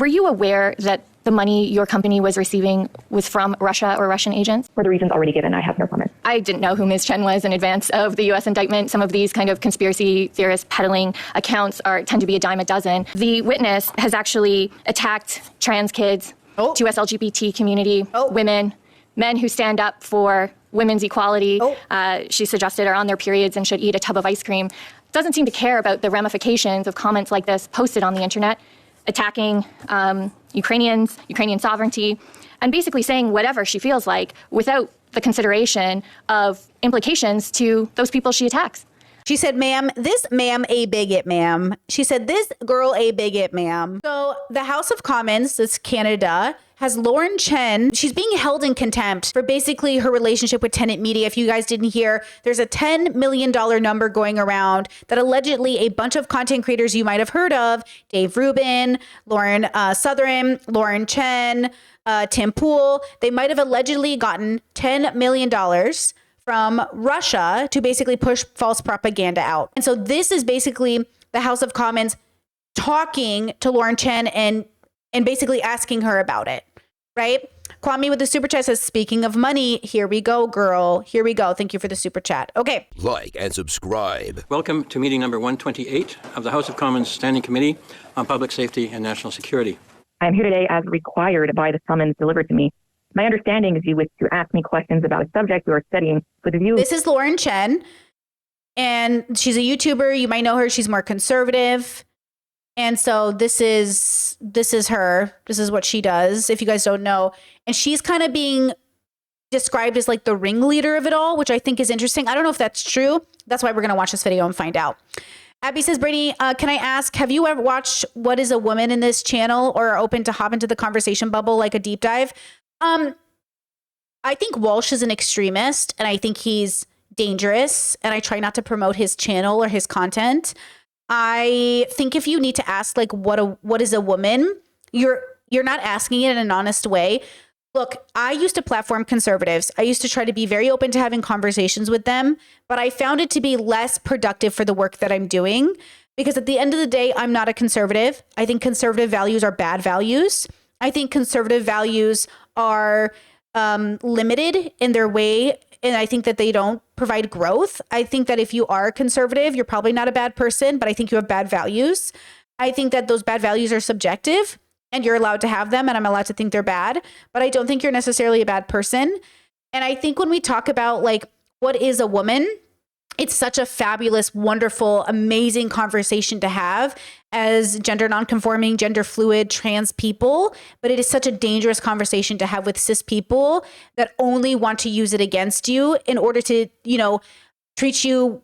Were you aware that the money your company was receiving was from Russia or Russian agents? For the reasons already given, I have no comment. I didn't know who Ms. Chen was in advance of the U.S. indictment. Some of these kind of conspiracy theorist peddling accounts tend to be a dime a dozen. The witness has actually attacked trans kids, U.S. LGBT community, women, men who stand up for women's equality. She suggested are on their periods and should eat a tub of ice cream. Doesn't seem to care about the ramifications of comments like this posted on the internet, attacking Ukrainian sovereignty, and basically saying whatever she feels like without the consideration of implications to those people she attacks. She said, ma'am, this ma'am a bigot, ma'am. She said, this girl a bigot, ma'am. So the House of Commons, that's Canada, has Lauren Chen. She's being held in contempt for basically her relationship with Tenet Media. If you guys didn't hear, there's a $10 million number going around that allegedly a bunch of content creators you might have heard of, Dave Rubin, Lauren Southern, Lauren Chen, Tim Pool, they might have allegedly gotten $10 million from Russia to basically push false propaganda out. And so this is basically the House of Commons talking to Lauren Chen and basically asking her about it, right? Kwame with the super chat says, speaking of money, here we go, girl. Here we go. Thank you for the super chat. Okay. Like and subscribe. Welcome to meeting number 128 of the House of Commons Standing Committee on Public Safety and National Security. I am here today as required by the summons delivered to me. My understanding is you wish to ask me questions about a subject you are studying with a view. This is Lauren Chen, and she's a YouTuber. You might know her. She's more conservative. And so this is her. This is what she does, if you guys don't know. And she's kind of being described as like the ringleader of it all, which I think is interesting. I don't know if that's true. That's why we're going to watch this video and find out. Abby says, Brittany, can I ask, have you ever watched What is a Woman in this channel or are open to hop into the conversation bubble like a deep dive? I think Walsh is an extremist and I think he's dangerous and I try not to promote his channel or his content. I think if you need to ask like what is a woman, you're not asking it in an honest way. Look, I used to platform conservatives. I used to try to be very open to having conversations with them, but I found it to be less productive for the work that I'm doing because at the end of the day, I'm not a conservative. I think conservative values are bad values. I think conservative values are limited in their way, and I think that they don't provide growth. I think that if you are conservative, you're probably not a bad person, but I think you have bad values. I think that those bad values are subjective, and you're allowed to have them, and I'm allowed to think they're bad, but I don't think you're necessarily a bad person. And I think when we talk about like, what is a woman? It's such a fabulous, wonderful, amazing conversation to have as gender nonconforming, gender fluid, trans people. But it is such a dangerous conversation to have with cis people that only want to use it against you in order to, treat you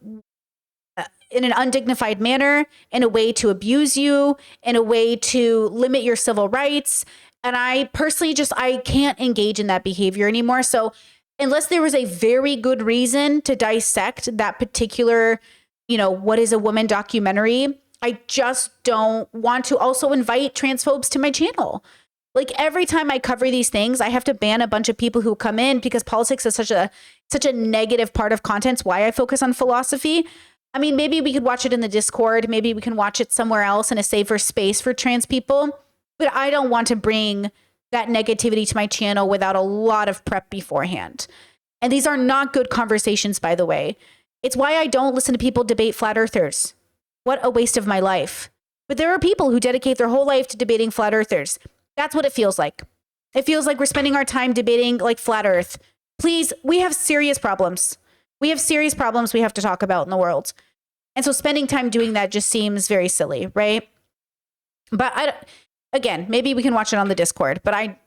in an undignified manner, in a way to abuse you, in a way to limit your civil rights. And I personally I can't engage in that behavior anymore. So unless there was a very good reason to dissect that particular, What is a Woman documentary, I just don't want to also invite transphobes to my channel. Like every time I cover these things, I have to ban a bunch of people who come in because politics is such a negative part of content. It's why I focus on philosophy. I mean, maybe we could watch it in the Discord. Maybe we can watch it somewhere else in a safer space for trans people. But I don't want to bring that negativity to my channel without a lot of prep beforehand. And these are not good conversations, by the way. It's why I don't listen to people debate flat earthers. What a waste of my life. But there are people who dedicate their whole life to debating flat earthers. That's what it feels like. It feels like we're spending our time debating like flat earth. Please, we have serious problems. We have serious problems we have to talk about in the world. And so spending time doing that just seems very silly, right? But again, maybe we can watch it on the Discord, but I'm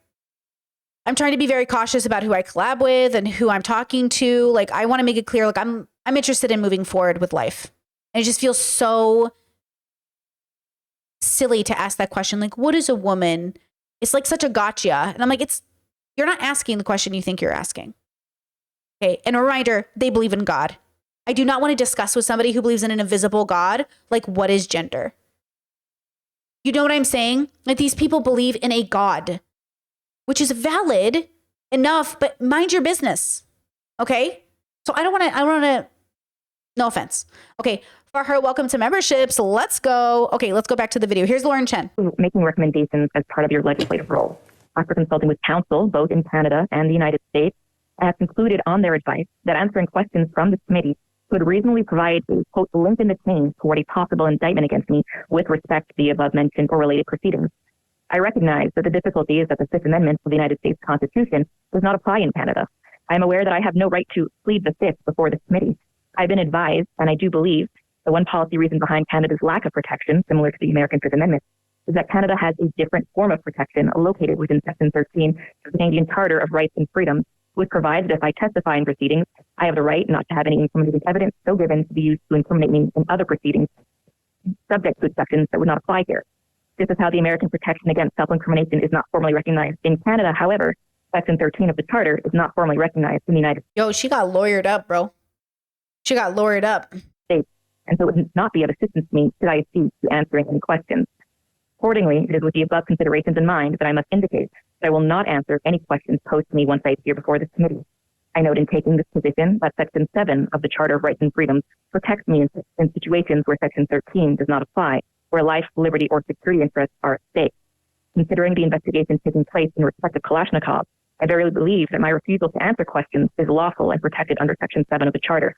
trying to be very cautious about who I collab with and who I'm talking to. Like, I want to make it clear, like I'm interested in moving forward with life. And it just feels so silly to ask that question. Like, what is a woman? It's like such a gotcha. And I'm like, you're not asking the question you think you're asking. Okay. And a reminder, they believe in God. I do not want to discuss with somebody who believes in an invisible God, like what is gender? You know what I'm saying? Like these people believe in a God, which is valid enough, but mind your business. Okay. So I don't want to, no offense. Okay. Farha, welcome to memberships. Let's go. Okay, let's go back to the video. Here's Lauren Chen. Making recommendations as part of your legislative role. After consulting with counsel, both in Canada and the United States, I have concluded on their advice that answering questions from this committee could reasonably provide a, quote, link in the chain toward a possible indictment against me with respect to the above mentioned or related proceedings. I recognize that the difficulty is that the Fifth Amendment of the United States Constitution does not apply in Canada. I am aware that I have no right to plead the Fifth before this committee. I've been advised, and I do believe, the one policy reason behind Canada's lack of protection, similar to the American Fifth Amendment, is that Canada has a different form of protection located within Section 13 of the Canadian Charter of Rights and Freedoms, which provides that if I testify in proceedings, I have the right not to have any incriminating evidence so given to be used to incriminate me in other proceedings subject to exceptions that would not apply here. This is how the American protection against self-incrimination is not formally recognized in Canada. However, Section 13 of the Charter is not formally recognized in the United Yo, she got lawyered up, bro. She got lawyered up. States, and so it would not be of assistance to me should I cease to answering any questions. Accordingly, it is with the above considerations in mind that I must indicate that I will not answer any questions posed to me once I appear before this committee. I note in taking this position that Section 7 of the Charter of Rights and Freedoms protects me in situations where Section 13 does not apply, where life, liberty, or security interests are at stake. Considering the investigation taking place in respect of Kalashnikov, I verily believe that my refusal to answer questions is lawful and protected under Section 7 of the Charter.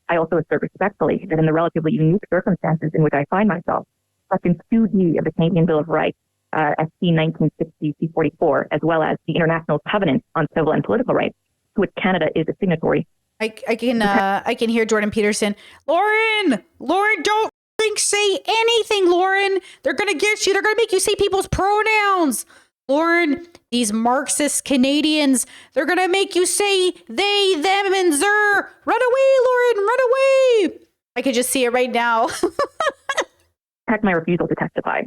I also assert respectfully that in the relatively unique circumstances in which I find myself, Section 2D of the Canadian Bill of Rights, SC 1960 C44, as well as the International Covenant on Civil and Political Rights, to which Canada is a signatory. I can hear Jordan Peterson. Lauren, don't say anything, Lauren. They're gonna get you. They're gonna make you say people's pronouns. Lauren, these Marxist Canadians, they're gonna make you say they, them, and zer. Run away, Lauren, run away. I could just see it right now. Protect my refusal to testify.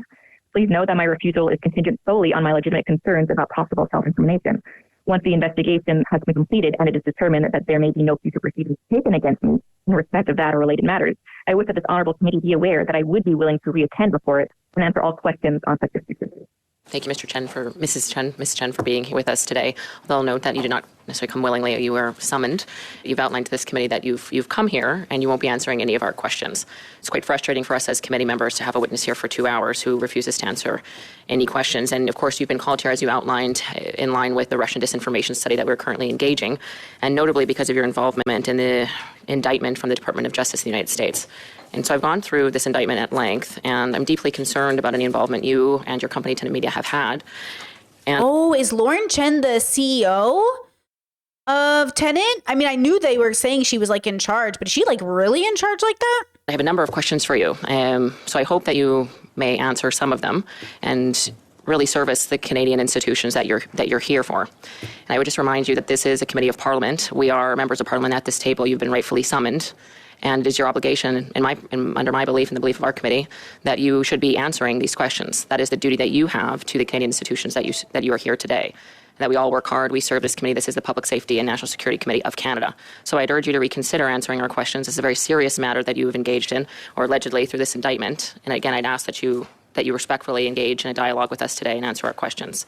Please note that my refusal is contingent solely on my legitimate concerns about possible self-incrimination. Once the investigation has been completed and it is determined that there may be no future proceedings taken against me in respect of that or related matters, I wish that this honorable committee be aware that I would be willing to reattend before it and answer all questions on such issues. Thank you, Mrs. Chen, for being here with us today. Although I'll note that you did not necessarily come willingly, you were summoned. You've outlined to this committee that you've come here and you won't be answering any of our questions. It's quite frustrating for us as committee members to have a witness here for 2 hours who refuses to answer any questions. And of course, you've been called here, as you outlined, in line with the Russian disinformation study that we're currently engaging, and notably because of your involvement in the indictment from the Department of Justice in the United States. And so I've gone through this indictment at length, and I'm deeply concerned about any involvement you and your company, Tenet Media, have had. And Is Lauren Chen the CEO of Tenet? I mean, I knew they were saying she was like in charge, but is she like really in charge like that? I have a number of questions for you. So I hope that you may answer some of them and really service the Canadian institutions that you're here for. And I would just remind you that this is a committee of Parliament. We are members of Parliament at this table. You've been rightfully summoned. And it is your obligation, under my belief and the belief of our committee, that you should be answering these questions. That is the duty that you have to the Canadian institutions that you are here today. That we all work hard. We serve this committee. This is the Public Safety and National Security Committee of Canada. So I'd urge you to reconsider answering our questions. It's a very serious matter that you have engaged in, or allegedly through this indictment. And again, I'd ask that you respectfully engage in a dialogue with us today and answer our questions.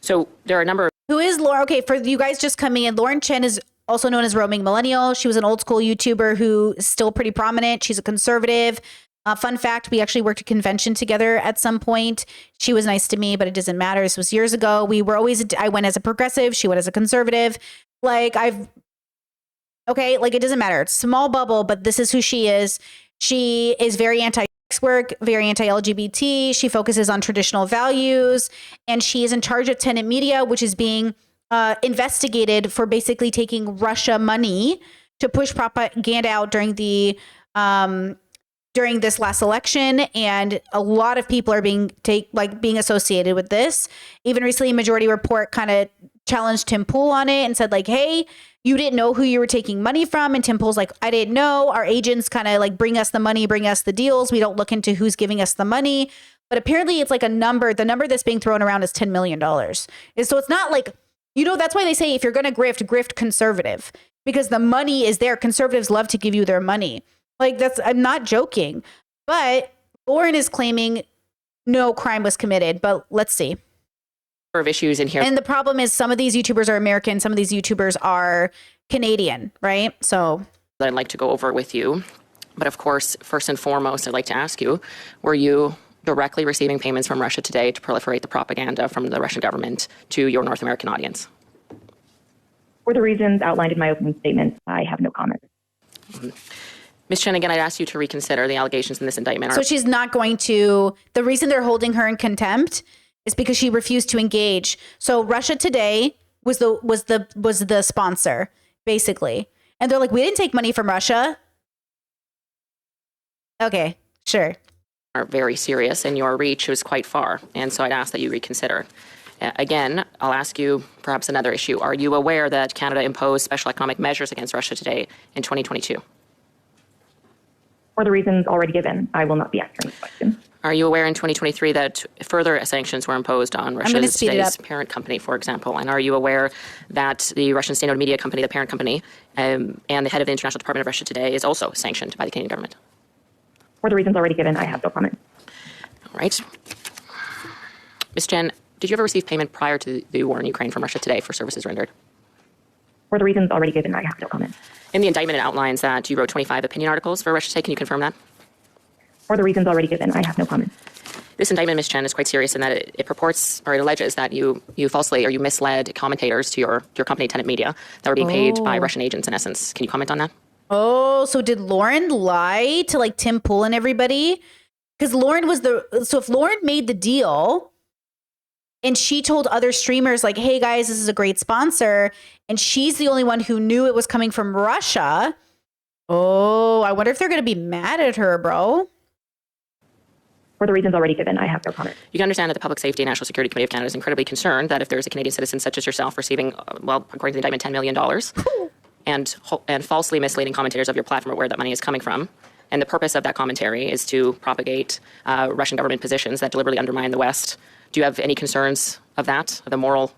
So there are a number of... Who is Lauren? Okay, for you guys just coming in, Lauren Chen is also known as Roaming Millennial. She was an old school YouTuber who is still pretty prominent. She's a conservative. Fun fact, we actually worked a convention together at some point. She was nice to me, but it doesn't matter. This was years ago. I went as a progressive. She went as a conservative. It doesn't matter. It's a small bubble, but this is who she is. She is very anti-sex work, very anti-LGBT. She focuses on traditional values, and she is in charge of Tenet Media, which is being investigated for basically taking Russia money to push propaganda out during this last election, and a lot of people are being associated with this. Even recently, Majority Report kind of challenged Tim Pool on it and said hey, you didn't know who you were taking money from, and Tim Pool's like, I didn't know. Our agents kind of bring us the money, bring us the deals. We don't look into who's giving us the money, but apparently it's a number. The number that's being thrown around is $10 million. And so it's not that's why they say if you're going to grift conservative, because the money is there. Conservatives love to give you their money. I'm not joking, but Lauren is claiming no crime was committed, but let's see. Of issues in here. And the problem is some of these YouTubers are American. Some of these YouTubers are Canadian, right? So that I'd like to go over with you. But of course, first and foremost, I'd like to ask you, were you directly receiving payments from Russia Today to proliferate the propaganda from the Russian government to your North American audience? For the reasons outlined in my opening statement, I have no comment. Ms. Chen, again, I'd ask you to reconsider the allegations in this indictment. So she's not going to, the reason they're holding her in contempt is because she refused to engage. So Russia Today was the sponsor, basically. And they're like, we didn't take money from Russia. Okay, sure. Are very serious and your reach is quite far. And so I'd ask that you reconsider. Again, I'll ask you perhaps another issue. Are you aware that Canada imposed special economic measures against Russia Today in 2022? For the reasons already given, I will not be answering this question. Are you aware in 2023 that further sanctions were imposed on Russia Today's parent company, for example? And are you aware that the Russian state-owned media company, the parent company, and the head of the International Department of Russia Today is also sanctioned by the Canadian government? For the reasons already given, I have no comment. All right. Ms. Chen, did you ever receive payment prior to the war in Ukraine from Russia Today for services rendered? For the reasons already given, I have no comment. In the indictment, it outlines that you wrote 25 opinion articles for Russia Today. Can you confirm that? For the reasons already given, I have no comment. This indictment, Ms. Chen, is quite serious in that it purports or it alleges that you falsely or you misled commentators to your company, Tenant Media, that were being paid by Russian agents, in essence. Can you comment on that? Oh, so did Lauren lie to like Tim Pool and everybody? Because Lauren was so if Lauren made the deal and she told other streamers like, hey guys, this is a great sponsor, and she's the only one who knew it was coming from Russia. Oh, I wonder if they're going to be mad at her, bro. For the reasons already given, I have no comment. You can understand that the Public Safety and National Security Committee of Canada is incredibly concerned that if there's a Canadian citizen such as yourself receiving, well, according to the indictment, $10 million and falsely misleading commentators of your platform where that money is coming from, and the purpose of that commentary is to propagate Russian government positions that deliberately undermine the West. Do you have any concerns of that, of the moral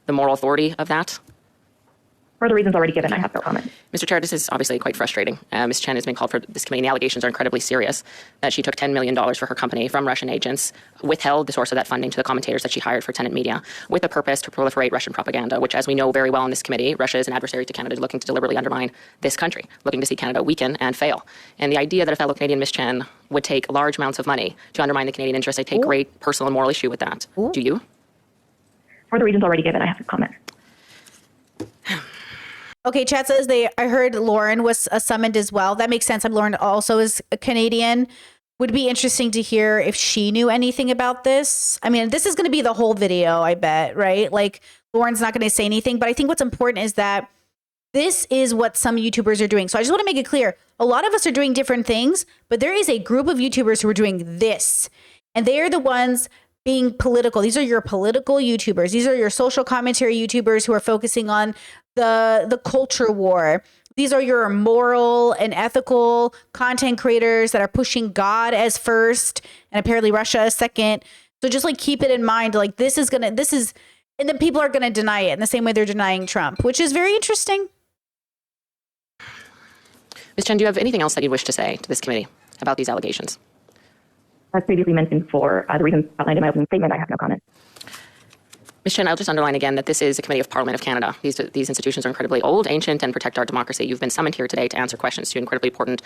authority of that? For the reasons already given, I have no comment. Mr. Chair, this is obviously quite frustrating. Ms. Chen has been called for this committee, and the allegations are incredibly serious that she took $10 million for her company from Russian agents, withheld the source of that funding to the commentators that she hired for Tenant Media, with the purpose to proliferate Russian propaganda, which, as we know very well in this committee, Russia is an adversary to Canada looking to deliberately undermine this country, looking to see Canada weaken and fail. And the idea that a fellow Canadian, Ms. Chen, would take large amounts of money to undermine the Canadian interest, I take great personal and moral issue with that. Do you? For the reasons already given, I have no comment. Okay, chat says I heard Lauren was summoned as well. That makes sense. Lauren also is a Canadian. Would be interesting to hear if she knew anything about this. I mean, this is going to be the whole video, I bet, right? Like, Lauren's not going to say anything, but I think what's important is that this is what some YouTubers are doing. So I just want to make it clear. A lot of us are doing different things, but there is a group of YouTubers who are doing this. And they are the ones being political. These are your political YouTubers. These are your social commentary YouTubers who are focusing on the culture war. These are your moral and ethical content creators that are pushing God as first and apparently Russia as second. So just like keep it in mind, like and then people are going to deny it in the same way they're denying Trump, which is very interesting. Ms. Chen, do you have anything else that you wish to say to this committee about these allegations? As previously mentioned, for the reasons outlined in my opening statement, I have no comment. Ms. Chen, I'll just underline again that this is a committee of Parliament of Canada. These institutions are incredibly old, ancient, and protect our democracy. You've been summoned here today to answer questions to an incredibly important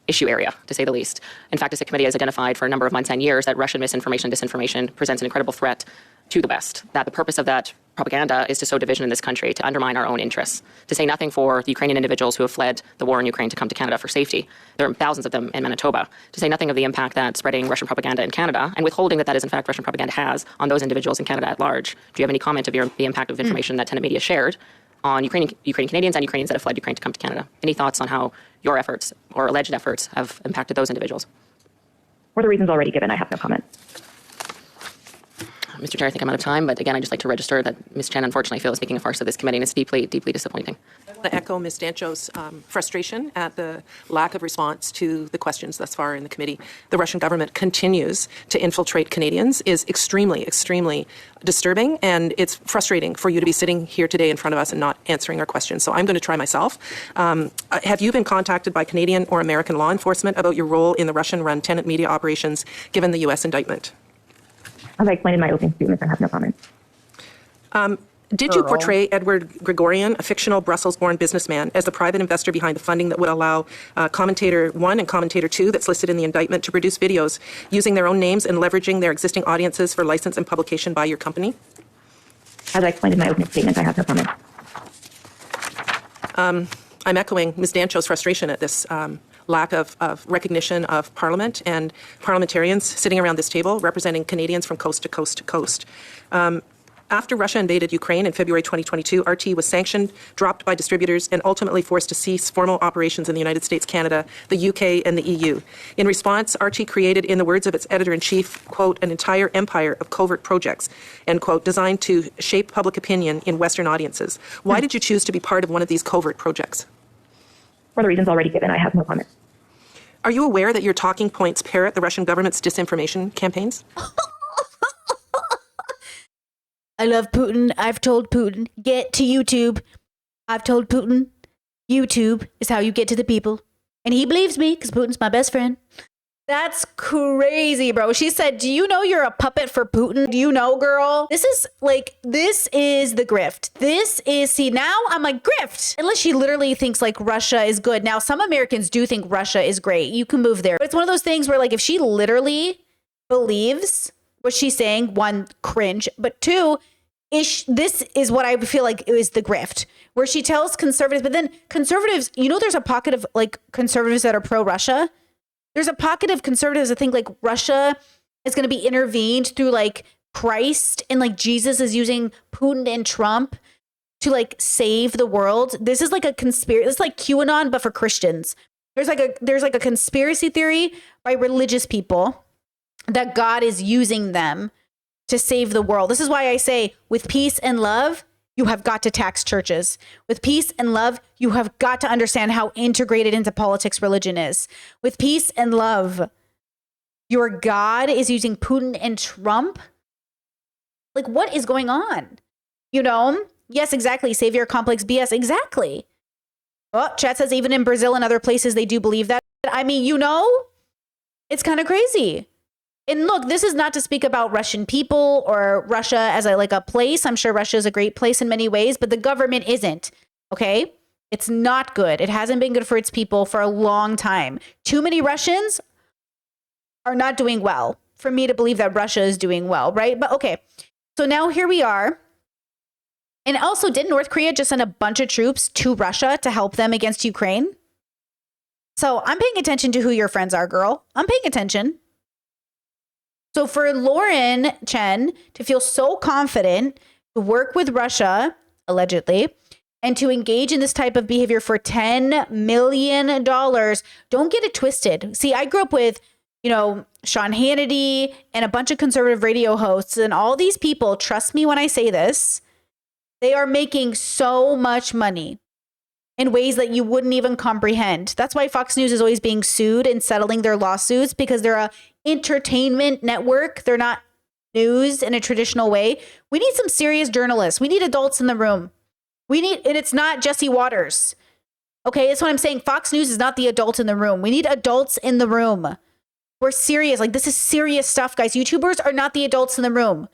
issue area, to say the least. In fact, this committee has identified for a number of months and years that Russian misinformation and disinformation presents an incredible threat to the West, that the purpose of that propaganda is to sow division in this country, to undermine our own interests, to say nothing for the Ukrainian individuals who have fled the war in Ukraine to come to Canada for safety. There are thousands of them in Manitoba. To say nothing of the impact that spreading Russian propaganda in Canada and withholding that is in fact Russian propaganda has on those individuals in Canada at large. Do you have any comment of the impact of information that Tenant Media shared on Ukrainian Canadians and Ukrainians that have fled Ukraine to come to Canada? Any thoughts on how your efforts or alleged efforts have impacted those individuals? For the reasons already given, I have no comment. Mr. Chair, I think I'm out of time, but again, I'd just like to register that Ms. Chen unfortunately feels making a farce of this committee, and it's deeply, deeply disappointing. I want to echo Ms. Dancho's frustration at the lack of response to the questions thus far in the committee. The Russian government continues to infiltrate Canadians is extremely, extremely disturbing, and it's frustrating for you to be sitting here today in front of us and not answering our questions. So I'm going to try myself. Have you been contacted by Canadian or American law enforcement about your role in the Russian-run Tenant Media operations given the U.S. indictment? As I explained in my opening statement, I have no comment. Did you portray Edward Gregorian, a fictional Brussels-born businessman, as the private investor behind the funding that would allow Commentator 1 and Commentator 2 that's listed in the indictment to produce videos using their own names and leveraging their existing audiences for license and publication by your company? As I explained in my opening statement, I have no comment. I'm echoing Ms. Dancho's frustration at this lack of recognition of Parliament and parliamentarians sitting around this table representing Canadians from coast to coast to coast. After Russia invaded Ukraine in February 2022, RT was sanctioned, dropped by distributors, and ultimately forced to cease formal operations in the United States, Canada, the UK, and the EU. In response, RT created, in the words of its editor-in-chief, quote, an entire empire of covert projects, end quote, designed to shape public opinion in Western audiences. Why did you choose to be part of one of these covert projects? For the reasons already given, I have no comment. Are you aware that your talking points parrot the Russian government's disinformation campaigns? I love Putin. I've told Putin, get to YouTube. I've told Putin, YouTube is how you get to the people. And he believes me because Putin's my best friend. That's crazy, bro. She said, do you know you're a puppet for Putin? Do you know, girl? This is the grift. See, now I'm like, grift. Unless she literally thinks like Russia is good. Now, some Americans do think Russia is great. You can move there. But it's one of those things where like, if she literally believes what she's saying, one, cringe, but two, this is what I feel like is the grift, where she tells conservatives, but then conservatives, you know, there's a pocket of like conservatives that are pro-Russia. There's a pocket of conservatives that think like Russia is going to be intervened through like Christ and like Jesus is using Putin and Trump to like save the world. This is like a conspiracy. It's like QAnon, but for Christians. There's like a conspiracy theory by religious people that God is using them to save the world. This is why I say with peace and love, you have got to tax churches. With peace and love, you have got to understand how integrated into politics religion is. With peace and love, your God is using Putin and Trump. Like, what is going on? You know? Yes, exactly. Savior complex BS. Exactly. Well, chat says even in Brazil and other places, they do believe that. I mean, you know, it's kind of crazy. And look, this is not to speak about Russian people or Russia as a place. I'm sure Russia is a great place in many ways, but the government isn't. Okay? It's not good. It hasn't been good for its people for a long time. Too many Russians are not doing well for me to believe that Russia is doing well, right? But okay. So now here we are. And also, didn't North Korea just send a bunch of troops to Russia to help them against Ukraine? So I'm paying attention to who your friends are, girl. I'm paying attention. So for Lauren Chen to feel so confident to work with Russia, allegedly, and to engage in this type of behavior for $10 million, don't get it twisted. See, I grew up with, you know, Sean Hannity and a bunch of conservative radio hosts, and all these people, trust me when I say this, they are making so much money in ways that you wouldn't even comprehend. That's why Fox News is always being sued and settling their lawsuits, because they're a entertainment network. They're not news in a traditional way. We need some serious journalists. We need adults in the room. And it's not Jesse Waters. Okay, that's what I'm saying. Fox News is not the adult in the room. We need adults in the room. We're serious. Like, this is serious stuff, guys. YouTubers are not the adults in the room.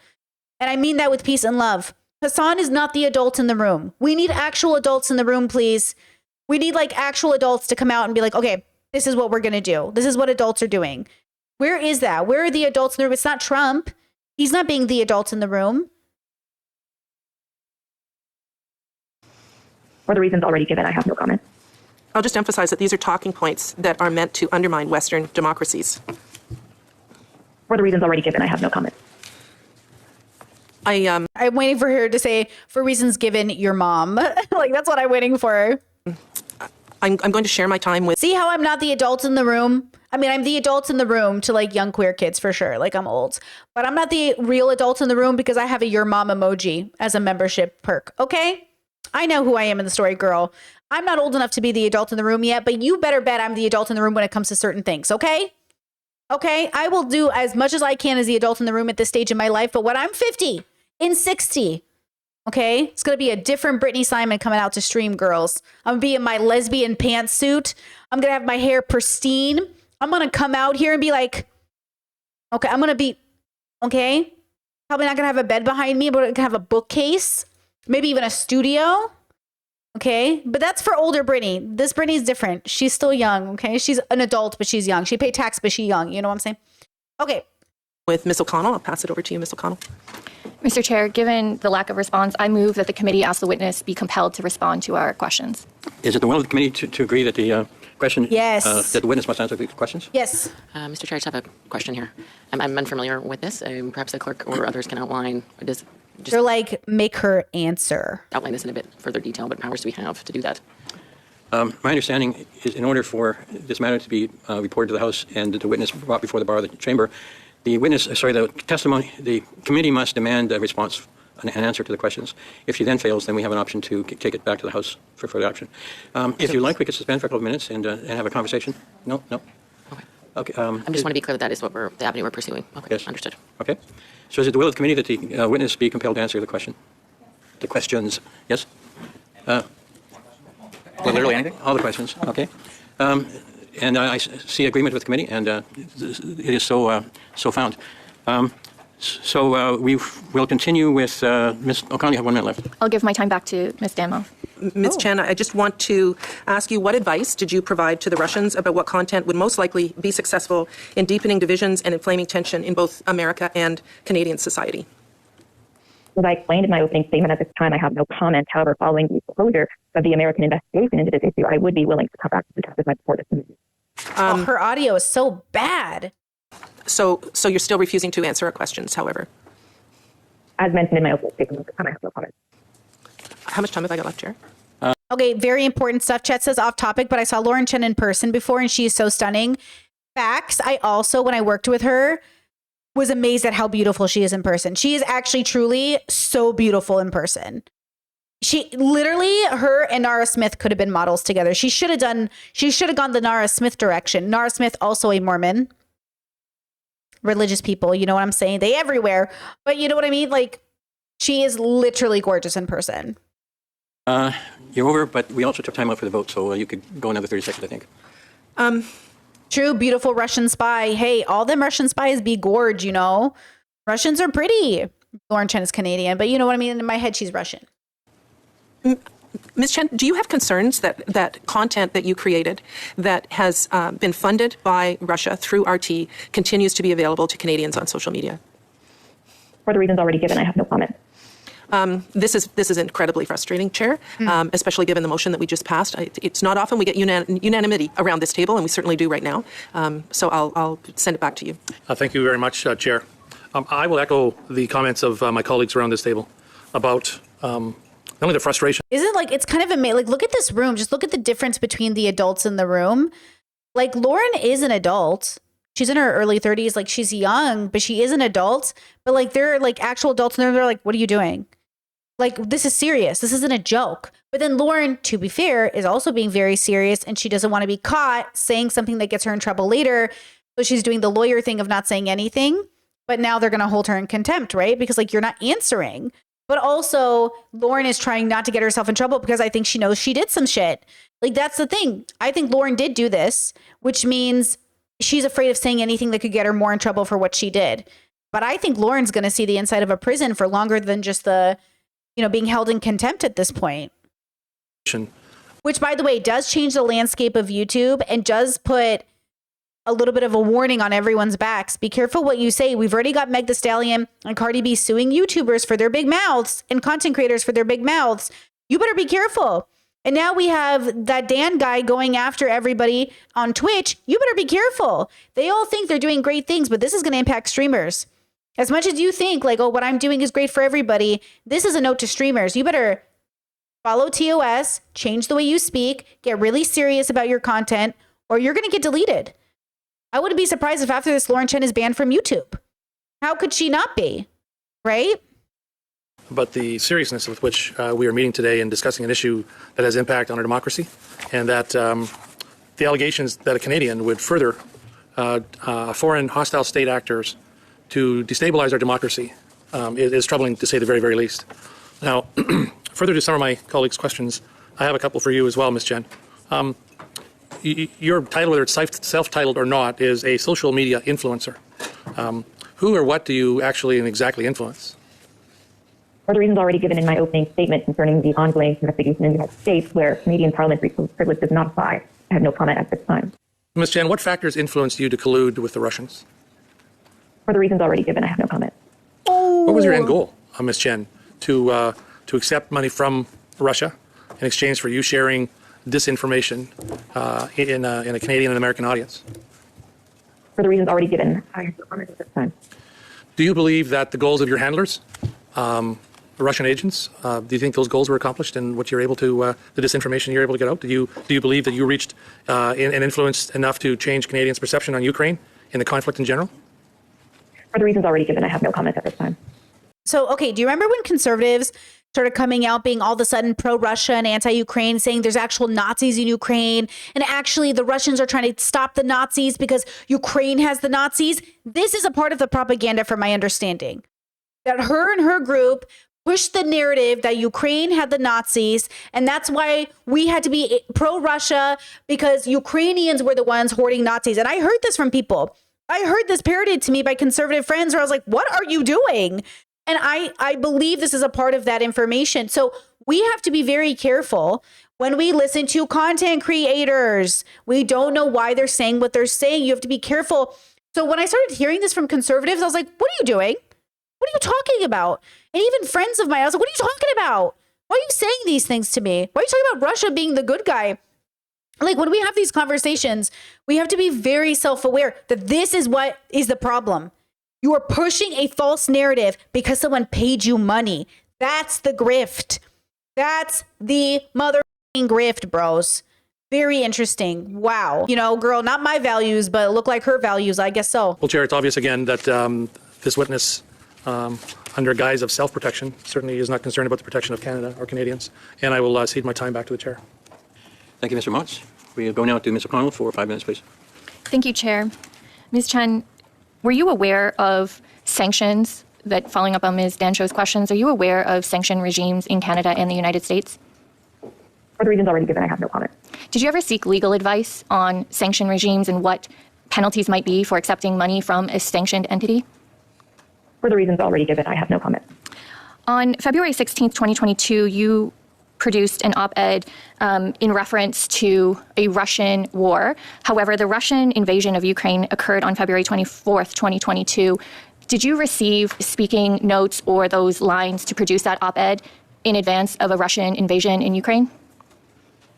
And I mean that with peace and love. Hassan is not the adult in the room. We need actual adults in the room, please. We need like actual adults to come out and be like, okay, this is what we're going to do. This is what adults are doing. Where is that? Where are the adults in the room? It's not Trump. He's not being the adult in the room. For the reasons already given, I have no comment. I'll just emphasize that these are talking points that are meant to undermine Western democracies. For the reasons already given, I have no comment. I'm waiting for her to say, for reasons given, your mom. Like, that's what I'm waiting for. I'm going to share my time with... See how I'm not the adult in the room? I mean, I'm the adult in the room to like young queer kids for sure. Like, I'm old. But I'm not the real adult in the room because I have a your mom emoji as a membership perk. Okay? I know who I am in the story, girl. I'm not old enough to be the adult in the room yet, but you better bet I'm the adult in the room when it comes to certain things. Okay? Okay? I will do as much as I can as the adult in the room at this stage in my life. But when I'm 50... in 60, okay? It's going to be a different Brittany Simon coming out to stream, girls. I'm going to be in my lesbian pantsuit. I'm going to have my hair pristine. I'm going to come out here and be like, okay, I'm going to be, okay? Probably not going to have a bed behind me, but I'm going to have a bookcase. maybe even a studio. Okay, but that's for older Brittany. This Brittany's different. She's still young. Okay, she's an adult, but she's young. She paid tax, but she's young. You know what I'm saying? Okay. With Ms. O'Connell, I'll pass it over to you, Ms. O'Connell. Mr. Chair, given the lack of response, I move that the committee ask the witness be compelled to respond to our questions. Is it the will of the committee to agree that the question, Yes. that the witness must answer the questions? Yes. Mr. Chair, I just have a question here. I'm unfamiliar with this. Perhaps the clerk or others can outline. They're like, make her answer. Outline this in a bit further detail. What powers do we have to do that? My understanding is in order for this matter to be reported to the House and the witness brought before the bar of the chamber, the testimony, the committee must demand a response, an answer to the questions. If she then fails, then we have an option to take it back to the House for further action. If you like, we could suspend for a couple of minutes and have a conversation. No? Okay. I just want to be clear that is what the avenue we're pursuing. Okay, Yes. understood. Okay. So is it the will of the committee that the witness be compelled to answer the question? The questions. Yes? Literally anything? All the questions. Okay. And I see agreement with the committee, and it is so found. So we will continue with Ms. O'Connell. You have 1 minute left. I'll give my time back to Ms. Danmo. Ms. Chen, I just want to ask you, what advice did you provide to the Russians about what content would most likely be successful in deepening divisions and inflaming tension in both America and Canadian society? As I explained in my opening statement, at this time I have no comment. However, following the closure of the American investigation into this issue, I would be willing to come back to testify before this committee. Her audio is so bad. So you're still refusing to answer our questions, however. As mentioned in my opening statement, at this time I have no comment. How much time have I got left, Chair? Okay, very important stuff. Chet says off topic, but I saw Lauren Chen in person before, and she is so stunning. Facts. I also, when I worked with her, was amazed at how beautiful she is in person. She is actually truly so beautiful in person. She literally, her and Nara Smith could have been models together. She should have gone the Nara Smith direction. Nara Smith, also a Mormon. Religious people, you know what I'm saying? They everywhere. But you know what I mean? Like, she is literally gorgeous in person. You're over, but we also took time out for the vote, so you could go another 30 seconds, I think. True, beautiful Russian spy. Hey, all them Russian spies be gorge, you know? Russians are pretty. Lauren Chen is Canadian, but you know what I mean? In my head, she's Russian. Ms. Chen, do you have concerns that content that you created that has been funded by Russia through RT continues to be available to Canadians on social media? For the reasons already given, I have no comment. This is incredibly frustrating, Chair, especially given the motion that we just passed. It's not often we get unanimity around this table, and we certainly do right now. So I'll send it back to you. Thank you very much, Chair. I will echo the comments of my colleagues around this table about not only the frustration. Isn't like, it's kind of amazing. Like, look at this room. Just look at the difference between the adults in the room. Like, Lauren is an adult. She's in her early 30s. Like, she's young, but she is an adult. But like, they're like actual adults, and they're like, what are you doing? Like, this is serious. This isn't a joke. But then Lauren, to be fair, is also being very serious, and she doesn't want to be caught saying something that gets her in trouble later. So she's doing the lawyer thing of not saying anything. But now they're going to hold her in contempt, right? Because like, you're not answering. But also, Lauren is trying not to get herself in trouble because I think she knows she did some shit. Like, that's the thing. I think Lauren did do this, which means she's afraid of saying anything that could get her more in trouble for what she did. But I think Lauren's going to see the inside of a prison for longer than just the, you know, being held in contempt at this point. Which, by the way, does change the landscape of YouTube and does put a little bit of a warning on everyone's backs. Be careful what you say. We've already got Meg Thee Stallion and Cardi B suing YouTubers for their big mouths and content creators for their big mouths. You better be careful. And now we have that Dan guy going after everybody on Twitch. You better be careful. They all think they're doing great things, but this is going to impact streamers. As much as you think like, oh, what I'm doing is great for everybody, this is a note to streamers. You better follow TOS, change the way you speak, get really serious about your content, or you're going to get deleted. I wouldn't be surprised if after this, Lauren Chen is banned from YouTube. How could she not be? Right? But the seriousness with which we are meeting today and discussing an issue that has impact on our democracy, and that the allegations that a Canadian would further foreign hostile state actors to destabilize our democracy is troubling, to say the very, very least. Now, further to some of my colleagues' questions, I have a couple for you as well, Ms. Chen. Your title, whether it's self-titled or not, is a social media influencer. Who or what do you actually and exactly influence? For the reasons already given in my opening statement concerning the ongoing investigation in the United States, where Canadian parliamentary privilege does not apply, I have no comment at this time. Ms. Chen, what factors influenced you to collude with the Russians? For the reasons already given, I have no comment. What was your end goal, Ms. Chen, to accept money from Russia in exchange for you sharing disinformation in a Canadian and American audience? For the reasons already given, I have no comment at this time. Do you believe that the goals of your handlers, Russian agents, do you think those goals were accomplished in what you're able to, the disinformation you're able to get out? Do you believe that you reached and influenced enough to change Canadians' perception on Ukraine and the conflict in general? For the reasons already given, I have no comment at this time. So, okay, do you remember when conservatives started coming out being all of a sudden pro-Russia and anti-Ukraine, saying there's actual Nazis in Ukraine, and actually the Russians are trying to stop the Nazis because Ukraine has the Nazis? This is a part of the propaganda, from my understanding, that her and her group pushed the narrative that Ukraine had the Nazis, and that's why we had to be pro-Russia, because Ukrainians were the ones hoarding Nazis. And I heard this from people. I heard this parroted to me by conservative friends where I was like, what are you doing? And I believe this is a part of that information. So we have to be very careful when we listen to content creators. We don't know why they're saying what they're saying. You have to be careful. So when I started hearing this from conservatives, I was like, what are you doing? What are you talking about? And even friends of mine, I was like, what are you talking about? Why are you saying these things to me? Why are you talking about Russia being the good guy? Like, when we have these conversations, we have to be very self-aware that this is what is the problem. You are pushing a false narrative because someone paid you money. That's the grift. That's the mother grift, bros. Very interesting. Wow. You know, girl, not my values, but it looked like her values. I guess so. Well, Chair, it's obvious again that this witness, under guise of self-protection, certainly is not concerned about the protection of Canada or Canadians. And I will cede my time back to the Chair. Thank you, Mr. Motz. We'll go now to Ms. O'Connell for 5 minutes, please. Thank you, Chair. Ms. Chen, were you aware of sanctions that, following up on Ms. Dancho's questions, are you aware of sanction regimes in Canada and the United States? For the reasons already given, I have no comment. Did you ever seek legal advice on sanction regimes and what penalties might be for accepting money from a sanctioned entity? For the reasons already given, I have no comment. On February 16th, 2022, you produced an op-ed in reference to a Russian war. However, the Russian invasion of Ukraine occurred on February 24th, 2022. Did you receive speaking notes or those lines to produce that op-ed in advance of a Russian invasion in Ukraine?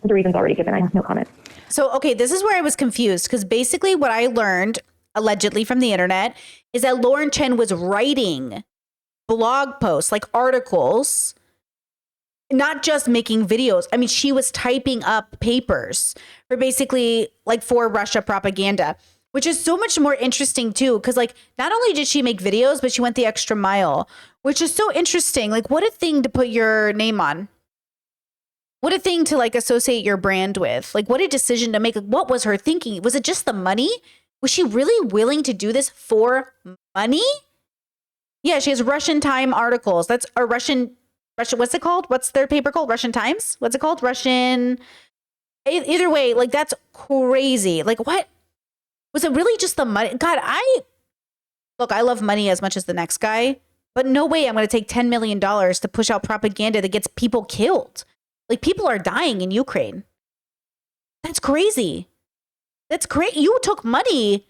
For the reasons already given, I have no comment. So, okay, this is where I was confused, because basically what I learned, allegedly from the internet, is that Lauren Chen was writing blog posts, like articles, not just making videos. I mean, she was typing up papers for basically like for Russia propaganda, which is so much more interesting too. Cause like, not only did she make videos, but she went the extra mile, which is so interesting. Like, what a thing to put your name on. What a thing to like associate your brand with. Like, what a decision to make. Like, what was her thinking? Was it just the money? Was she really willing to do this for money? Yeah, she has Russian Time articles. That's a Russian, what's it called? What's their paper called? Russian Times? What's it called? Russian. Either way, like, that's crazy. Like, what? Was it really just the money? God, I love money as much as the next guy, but no way I'm going to take $10 million to push out propaganda that gets people killed. Like, people are dying in Ukraine. That's crazy. That's great. You took money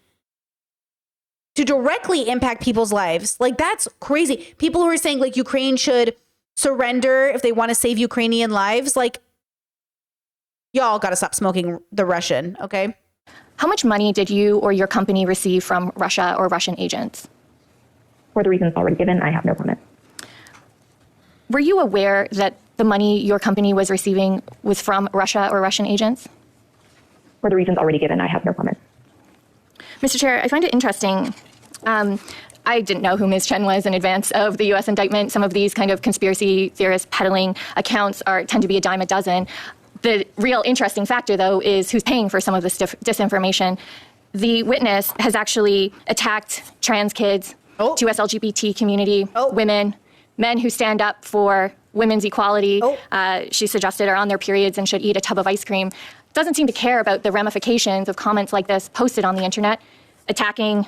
to directly impact people's lives. Like, that's crazy. People who are saying like Ukraine should surrender if they want to save Ukrainian lives. Like, y'all got to stop smoking the Russian. Okay. How much money did you or your company receive from Russia or Russian agents? For the reasons already given, I have no comment. Were you aware that the money your company was receiving was from Russia or Russian agents? For the reasons already given, I have no comment. Mr. Chair, I find it interesting. I didn't know who Ms. Chen was in advance of the U.S. indictment. Some of these kind of conspiracy theorist peddling accounts tend to be a dime a dozen. The real interesting factor, though, is who's paying for some of this disinformation. The witness has actually attacked trans kids, US LGBT community, women, men who stand up for women's equality. She suggested are on their periods and should eat a tub of ice cream. Doesn't seem to care about the ramifications of comments like this posted on the internet, attacking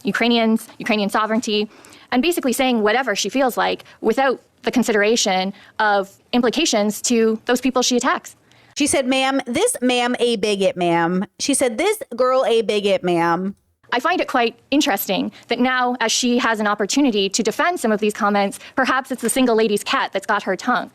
Ukrainians, Ukrainian sovereignty, and basically saying whatever she feels like without the consideration of implications to those people she attacks. She said, ma'am, this ma'am a bigot, ma'am. She said, this girl a bigot, ma'am. I find it quite interesting that now, as she has an opportunity to defend some of these comments, perhaps it's the single lady's cat that's got her tongue.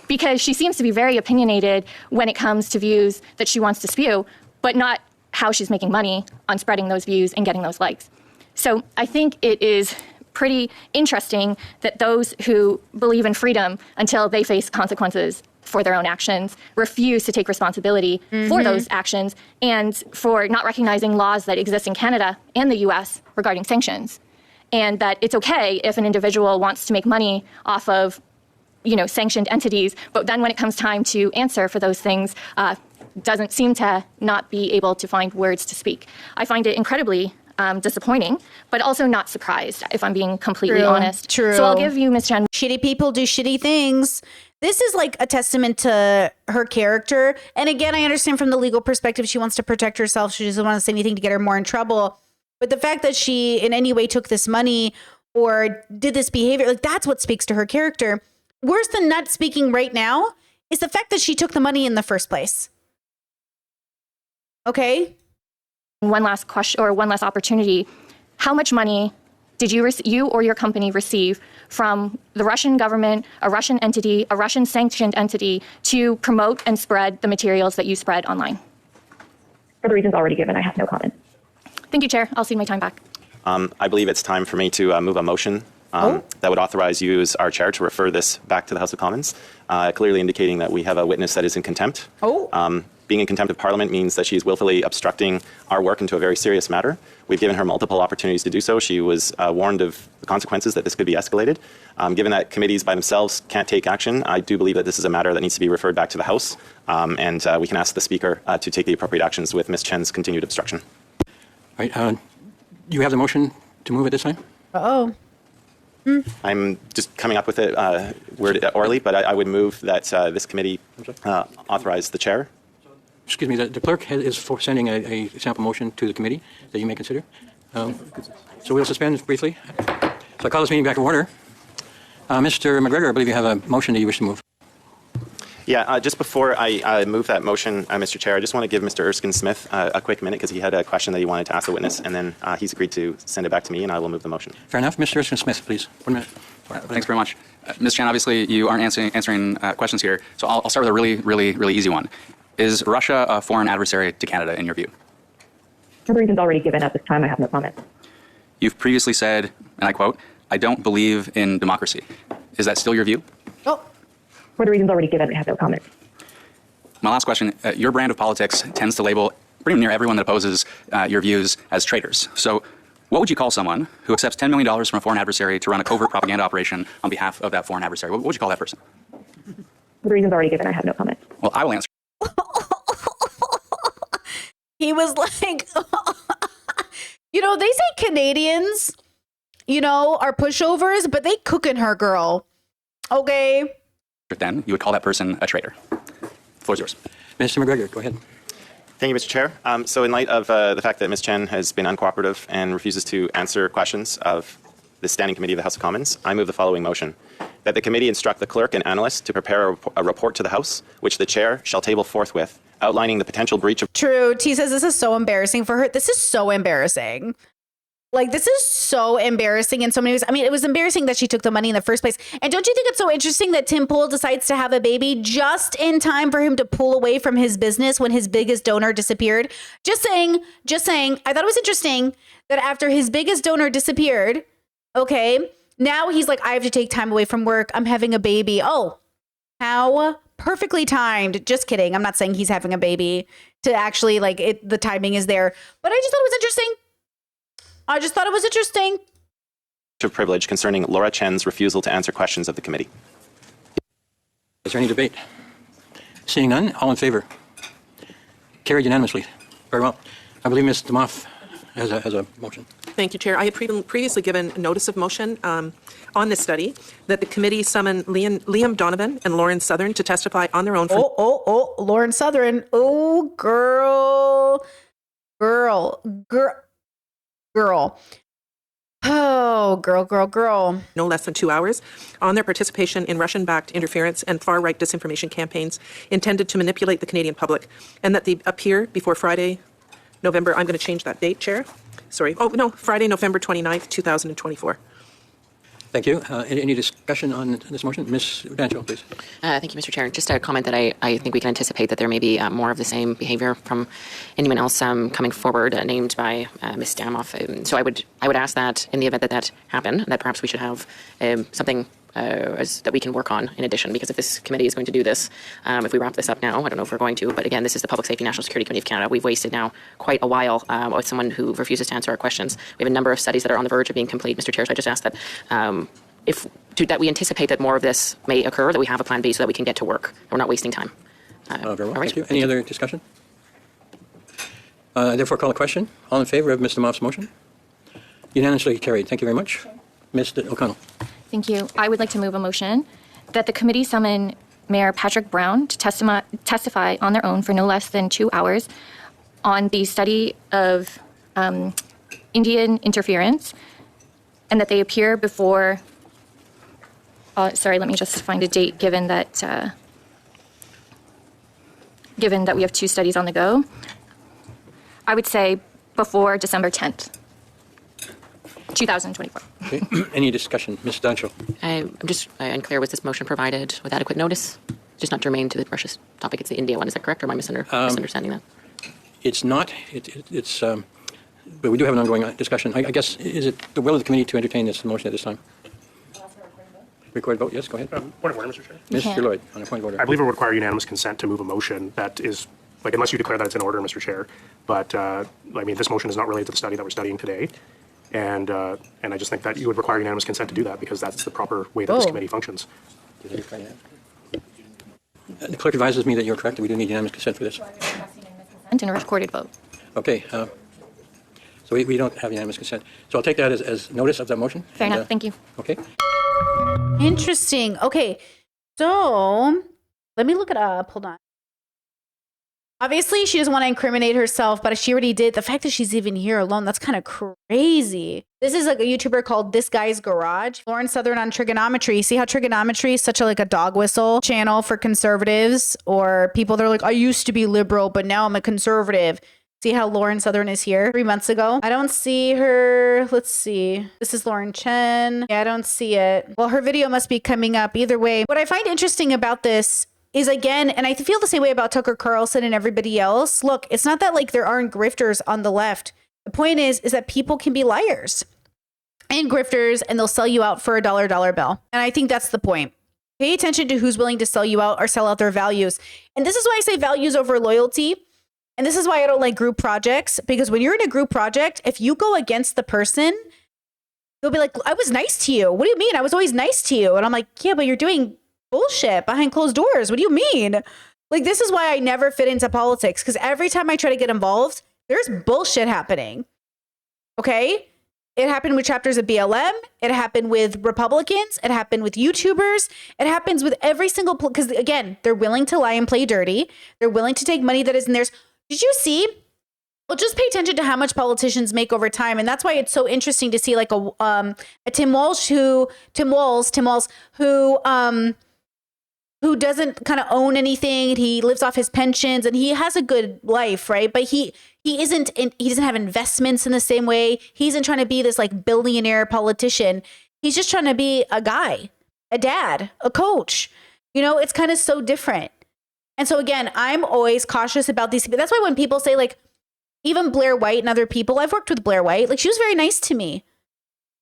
Because she seems to be very opinionated when it comes to views that she wants to spew, but not how she's making money on spreading those views and getting those likes. So I think it is pretty interesting that those who believe in freedom until they face consequences for their own actions refuse to take responsibility for those actions and for not recognizing laws that exist in Canada and the US regarding sanctions. And that it's okay if an individual wants to make money off of, sanctioned entities, but then when it comes time to answer for those things, doesn't seem to not be able to find words to speak. I find it incredibly disappointing, but also not surprised, if I'm being completely honest. True. So I'll give you, Ms. Chen. Shitty people do shitty things. This is like a testament to her character. And again, I understand from the legal perspective, she wants to protect herself. She doesn't want to say anything to get her more in trouble. But the fact that she in any way took this money or did this behavior, like that's what speaks to her character. Worse than not speaking right now is the fact that she took the money in the first place. Okay? One last question or one last opportunity. How much money did you or your company receive from the Russian government, a Russian entity, a Russian sanctioned entity to promote and spread the materials that you spread online? For the reasons already given, I have no comment. Thank you, Chair. I'll cede my time back. I believe it's time for me to move a motion that would authorize you as our chair to refer this back to the House of Commons, clearly indicating that we have a witness that is in contempt. Being in contempt of Parliament means that she is willfully obstructing our work into a very serious matter. We've given her multiple opportunities to do so. She was warned of the consequences that this could be escalated. Given that committees by themselves can't take action, I do believe that this is a matter that needs to be referred back to the House, and we can ask the Speaker to take the appropriate actions with Ms. Chen's continued obstruction. All right. You have the motion to move at this time? I'm just coming up with it worded orally, but I would move that this committee authorize the chair. Excuse me, the clerk is for sending a sample motion to the committee that you may consider. So we'll suspend briefly. So I call this meeting back to order. Mr. McGregor, I believe you have a motion that you wish to move. Yeah, just before I move that motion, Mr. Chair, I just want to give Mr. Erskine-Smith a quick minute because he had a question that he wanted to ask the witness, and then he's agreed to send it back to me, and I will move the motion. Fair enough. Mr. Erskine-Smith, please. 1 minute. Thanks very much. Ms. Chen, obviously you aren't answering questions here, so I'll start with a really easy one. Is Russia a foreign adversary to Canada in your view? For the reasons already given at this time, I have no comment. You've previously said, and I quote, "I don't believe in democracy." Is that still your view? For the reasons already given, I have no comment. My last question, your brand of politics tends to label pretty near everyone that opposes your views as traitors. So what would you call someone who accepts $10 million from a foreign adversary to run a covert propaganda operation on behalf of that foreign adversary? What would you call that person? For the reasons already given, I have no comment. Well, I will answer. He was like, they say Canadians, are pushovers, but they cooking her, girl. Okay. Then you would call that person a traitor. The floor is yours. Mr. McGregor, go ahead. Thank you, Mr. Chair. So in light of the fact that Ms. Chen has been uncooperative and refuses to answer questions of the Standing Committee of the House of Commons, I move the following motion. That the committee instruct the clerk and analyst to prepare a report to the House, which the chair shall table forthwith, outlining the potential breach of... True. T says this is so embarrassing for her. This is so embarrassing. Like, this is so embarrassing in so many ways. I mean, it was embarrassing that she took the money in the first place. And don't you think it's so interesting that Tim Pool decides to have a baby just in time for him to pull away from his business when his biggest donor disappeared? Just saying. I thought it was interesting that after his biggest donor disappeared, okay, now he's like, I have to take time away from work. I'm having a baby. Oh, how perfectly timed. Just kidding. I'm not saying he's having a baby to actually the timing is there. But I just thought it was interesting. Of privilege concerning Laura Chen's refusal to answer questions of the committee. Is there any debate? Seeing none, all in favor? Carried unanimously. Very well. I believe Ms. Demoff has a motion. Thank you, Chair. I had previously given notice of motion on this study that the committee summon Liam Donovan and Lauren Southern to testify on their own. Lauren Southern. Oh, girl. Oh, girl. no less than 2 hours on their participation in Russian-backed interference and far-right disinformation campaigns intended to manipulate the Canadian public, and that they appear before Friday, November, I'm going to change that date, Chair. Sorry. Oh, no, Friday, November 29th, 2024. Thank you. Any discussion on this motion? Ms. Dancho, please. Thank you, Mr. Chair. Just a comment that I think we can anticipate that there may be more of the same behavior from anyone else coming forward named by Ms. Damoff. So I would ask that in the event that that happened, that perhaps we should have something that we can work on in addition, because if this committee is going to do this, if we wrap this up now, I don't know if we're going to, but again, this is the Public Safety National Security Committee of Canada. We've wasted now quite a while with someone who refuses to answer our questions. We have a number of studies that are on the verge of being complete, Mr. Chair, so I just ask that that we anticipate that more of this may occur, that we have a plan B so that we can get to work. We're not wasting time. Very well. all right. Thank you. Any other discussion? Therefore, call a question. All in favor of Mr. Moff's motion? Unanimously carried. Thank you very much. Mr. O'Connell. Thank you. I would like to move a motion that the committee summon Mayor Patrick Brown to testify on their own for no less than 2 hours on the study of Indian interference, and that they appear before, sorry, let me just find a date, given that we have 2 studies on the go. I would say before December 10th, 2024. Okay. Any discussion? Ms. Dancho. I'm just unclear, was this motion provided with adequate notice? Just not germane to the precious topic. It's the India one. Is that correct, or am I misunderstanding that? It's not. It's. But we do have an ongoing discussion. I guess, is it the will of the committee to entertain this motion at this time? Recorded vote, yes, go ahead. Point of order, Mr. Chair. Mr. Lloyd, on a point of order. I believe it would require unanimous consent to move a motion that is, like, unless you declare that it's in order, Mr. Chair. But, I mean, this motion is not related to the study that we're studying today. And I just think that you would require unanimous consent to do that, because that's the proper way that this committee functions. The clerk advises me that you're correct, that we do need unanimous consent for this. And a recorded vote. Okay. So we don't have unanimous consent. So I'll take that as notice of that motion. Fair enough. Thank you. Okay. Interesting. Okay. So let me look it up. Hold on. Obviously, she doesn't want to incriminate herself, but she already did. The fact that she's even here alone, that's kind of crazy. This is like a YouTuber called This Guy's Garage. Lauren Southern on trigonometry. See how trigonometry is such a dog whistle channel for conservatives or people that are like, I used to be liberal, but now I'm a conservative. See how Lauren Southern is here 3 months ago? I don't see her. Let's see. This is Lauren Chen. Yeah, I don't see it. Well, her video must be coming up either way. What I find interesting about this is, again, and I feel the same way about Tucker Carlson and everybody else. Look, it's not that there aren't grifters on the left. The point is that people can be liars and grifters, and they'll sell you out for a dollar bill. And I think that's the point. Pay attention to who's willing to sell you out or sell out their values. And this is why I say values over loyalty. And this is why I don't like group projects, because when you're in a group project, if you go against the person, they'll be like, I was nice to you. What do you mean? I was always nice to you. And I'm like, yeah, but you're doing bullshit behind closed doors. What do you mean? This is why I never fit into politics, because every time I try to get involved, there's bullshit happening. Okay? It happened with chapters of BLM. It happened with Republicans. It happened with YouTubers. It happens with every single, because again, they're willing to lie and play dirty. They're willing to take money that isn't theirs. Did you see? Well, just pay attention to how much politicians make over time. And that's why it's so interesting to see a Tim Walz who doesn't kind of own anything. He lives off his pensions and he has a good life, right? But he doesn't have investments in the same way. He isn't trying to be this billionaire politician. He's just trying to be a guy, a dad, a coach. It's kind of so different. And so again, I'm always cautious about these people. That's why when people say even Blair White and other people, I've worked with Blair White, she was very nice to me.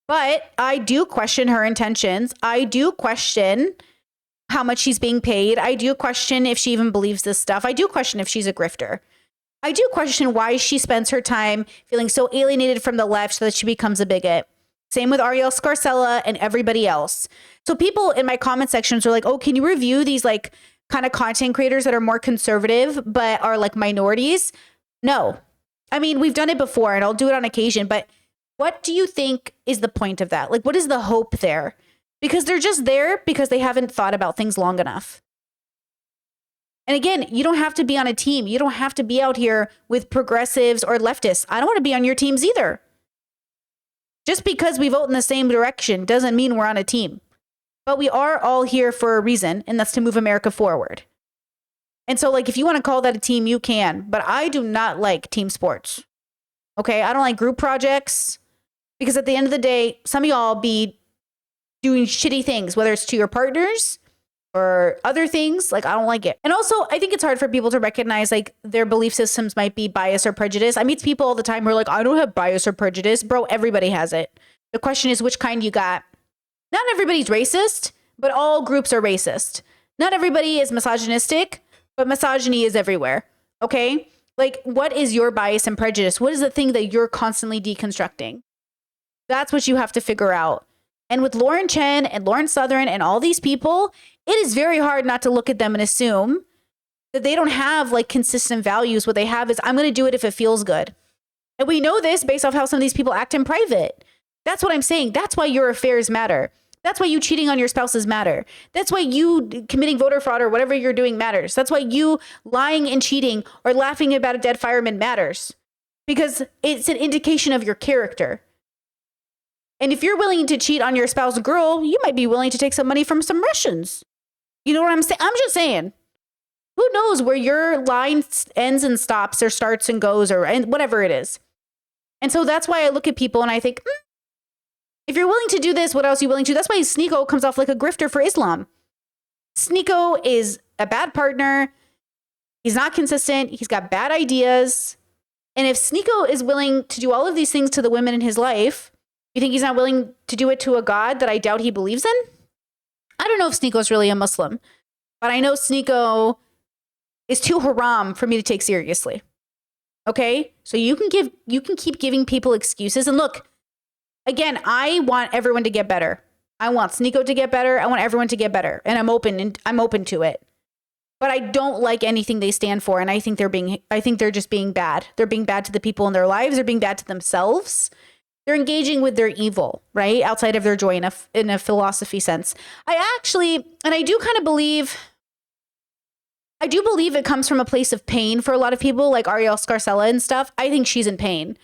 But I do question her intentions. I do question how much she's being paid. I do question if she even believes this stuff. I do question if she's a grifter. I do question why she spends her time feeling so alienated from the left so that she becomes a bigot. Same with Ariel Scarcella and everybody else. So people in my comment sections are like, oh, can you review these kind of content creators that are more conservative but are minorities? No. I mean, we've done it before and I'll do it on occasion, but what do you think is the point of that? What is the hope there? Because they're just there because they haven't thought about things long enough. And again, you don't have to be on a team. You don't have to be out here with progressives or leftists. I don't want to be on your teams either. Just because we vote in the same direction doesn't mean we're on a team. But we are all here for a reason, and that's to move America forward. And so, like, if you want to call that a team, you can. But I do not like team sports. Okay? I don't like group projects because at the end of the day, some of y'all be doing shitty things, whether it's to your partners or other things. Like, I don't like it. And also, I think it's hard for people to recognize, like, their belief systems might be bias or prejudice. I meet people all the time who are like, I don't have bias or prejudice. Bro, everybody has it. The question is which kind you got. Not everybody's racist, but all groups are racist. Not everybody is misogynistic, but misogyny is everywhere. Okay? Like, what is your bias and prejudice? What is the thing that you're constantly deconstructing? That's what you have to figure out. And with Lauren Chen and Lauren Southern and all these people, it is very hard not to look at them and assume that they don't have like consistent values. What they have is, I'm going to do it if it feels good. And we know this based off how some of these people act in private. That's what I'm saying. That's why your affairs matter. That's why you cheating on your spouses matter. That's why you committing voter fraud or whatever you're doing matters. That's why you lying and cheating or laughing about a dead fireman matters. Because it's an indication of your character. And if you're willing to cheat on your spouse, girl, you might be willing to take some money from some Russians. You know what I'm saying? I'm just saying. Who knows where your line ends and stops or starts and goes or and whatever it is. And so that's why I look at people and I think, if you're willing to do this, what else are you willing to do? That's why Sneeko comes off like a grifter for Islam. Sneeko is a bad partner. He's not consistent. He's got bad ideas. And if Sneeko is willing to do all of these things to the women in his life, you think he's not willing to do it to a God that I doubt he believes in? I don't know if Sneeko's really a Muslim, but I know Sneeko is too haram for me to take seriously. Okay? So you can keep giving people excuses. And look, again, I want everyone to get better. I want Sneeko to get better. I want everyone to get better. And I'm open to it. But I don't like anything they stand for. And I think they're just being bad. They're being bad to the people in their lives. They're being bad to themselves. They're engaging with their evil, right? Outside of their joy in a philosophy sense. I do believe it comes from a place of pain for a lot of people, like Ariel Scarcella and stuff. I think she's in pain.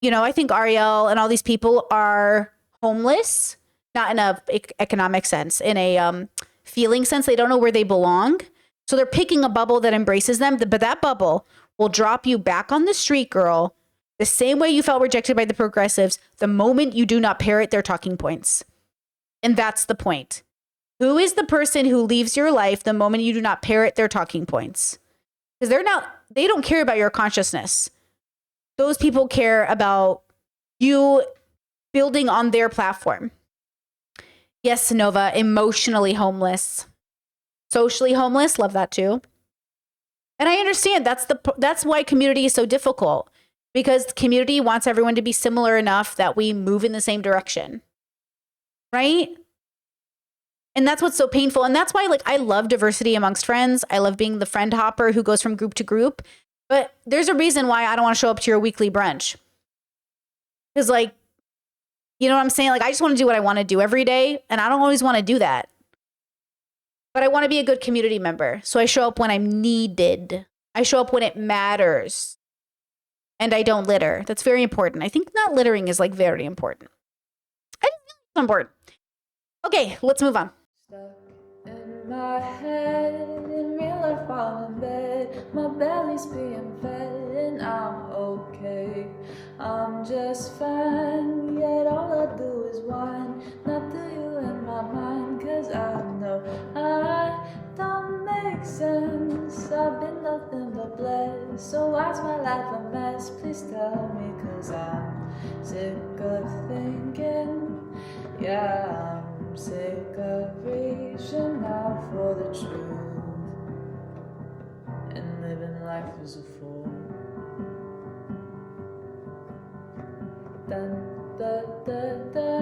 You know, I think Ariel and all these people are homeless, not in a economic sense, in a feeling sense. They don't know where they belong. So they're picking a bubble that embraces them. But that bubble will drop you back on the street, girl, the same way you felt rejected by the progressives the moment you do not parrot their talking points. And that's the point. Who is the person who leaves your life the moment you do not parrot their talking points? Because they don't care about your consciousness. Those people care about you building on their platform. Yes, Nova, emotionally homeless. Socially homeless, love that too. And I understand that's why community is so difficult. Because community wants everyone to be similar enough that we move in the same direction. Right? And that's what's so painful. And that's why, like, I love diversity amongst friends. I love being the friend hopper who goes from group to group. But there's a reason why I don't want to show up to your weekly brunch. Because, like, you know what I'm saying? Like, I just want to do what I want to do every day. And I don't always want to do that. But I want to be a good community member. So I show up when I'm needed. I show up when it matters. And I don't litter. That's very important. I think not littering is like very important. I think it's important. Okay, let's move on. Stuck in my head, in real life while in bed, my belly's being fed and I'm okay. I'm just fine, yet all I do is whine. Not to you in my mind, cause I know I don't make sense. I've been nothing but blessed, so why's my life a mess? Please tell me, cause I'm sick of thinking. Yeah, I'm sick of reaching out for the truth and living life as a fool. Dun, dun, dun, dun.